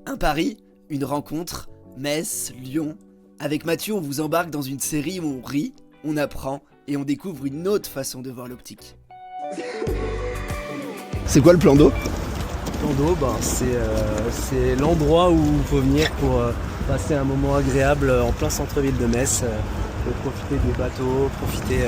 Un pari, une rencontre, Metz, Lyon. Avec Mathieu, on vous embarque dans une série où on rit, on apprend et on découvre une autre façon de voir l'optique. C'est quoi le plan d'eau? Le plan d'eau, c'est l'endroit où il faut venir pour passer un moment agréable en plein centre-ville de Metz, profiter des bateaux, profiter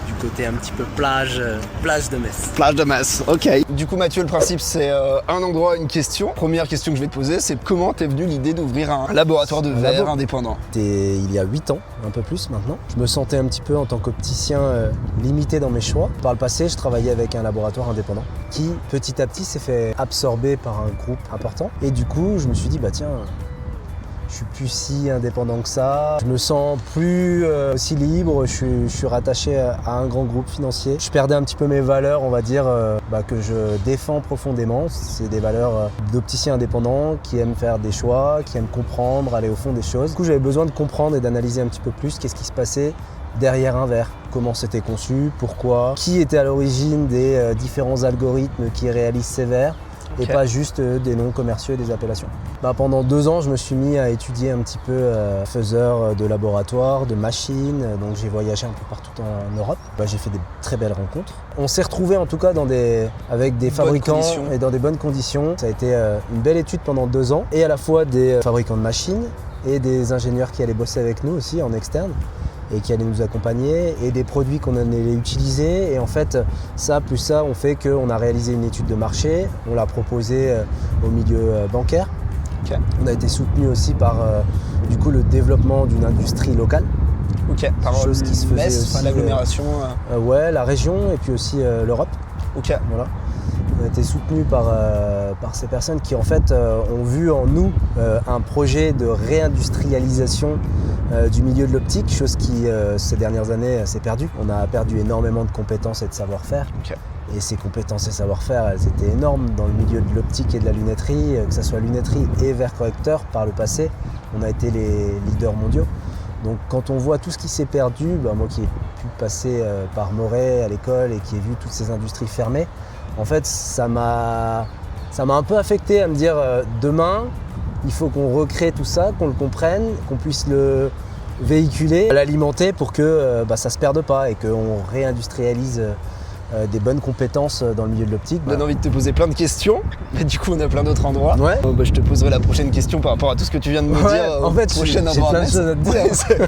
du côté un petit peu plage de Metz. Plage de Metz, ok. Du coup Mathieu, le principe c'est un endroit, une question. Première question que je vais te poser, c'est comment t'es venu l'idée d'ouvrir un laboratoire de verre indépendant? C'était il y a 8 ans, un peu plus maintenant. Je me sentais un petit peu en tant qu'opticien limité dans mes choix. Par le passé, je travaillais avec un laboratoire indépendant qui petit à petit s'est fait absorber par un groupe important. Et du coup, je me suis dit, bah tiens, je suis plus si indépendant que ça, je me sens plus aussi libre, je suis rattaché à un grand groupe financier. Je perdais un petit peu mes valeurs, on va dire, que je défends profondément. C'est des valeurs d'opticien indépendant qui aiment faire des choix, qui aiment comprendre, aller au fond des choses. Du coup, j'avais besoin de comprendre et d'analyser un petit peu plus qu'est-ce qui se passait derrière un verre. Comment c'était conçu, pourquoi, qui était à l'origine des différents algorithmes qui réalisent ces verres. Et pas juste des noms commerciaux et des appellations. Pendant 2 ans, je me suis mis à étudier un petit peu faiseur de laboratoire, de machines, donc j'ai voyagé un peu partout en Europe. J'ai fait des très belles rencontres. On s'est retrouvés en tout cas avec des fabricants et dans des bonnes conditions. Ça a été une belle étude pendant 2 ans, et à la fois des fabricants de machines et des ingénieurs qui allaient bosser avec nous aussi en externe et qui allaient nous accompagner, et des produits qu'on allait utiliser. Et en fait, ça plus ça, on fait qu'on a réalisé une étude de marché, on l'a proposée au milieu bancaire. Okay. On a été soutenu aussi par le développement d'une industrie locale. Ok, par chose qui se faisait aussi, l'agglomération. Ouais, la région et puis aussi l'Europe. Ok. Voilà. On a été soutenu par ces personnes qui en fait ont vu en nous un projet de réindustrialisation du milieu de l'optique, chose qui ces dernières années s'est perdue. On a perdu énormément de compétences et de savoir-faire. Okay. Et ces compétences et savoir-faire, elles étaient énormes dans le milieu de l'optique et de la lunetterie, que ce soit lunetterie et verre correcteur par le passé. On a été les leaders mondiaux. Donc quand on voit tout ce qui s'est perdu, moi qui ai pu passer par Moret à l'école et qui ai vu toutes ces industries fermées, en fait ça m'a un peu affecté à me dire demain, il faut qu'on recrée tout ça, qu'on le comprenne, qu'on puisse le véhiculer, l'alimenter pour que ça ne se perde pas et qu'on réindustrialise des bonnes compétences dans le milieu de l'optique. On a envie de te poser plein de questions, mais du coup on a plein d'autres endroits. Ouais. Je te poserai la prochaine question par rapport à tout ce que tu viens de me dire. En fait, j'ai plein de choses à te dire.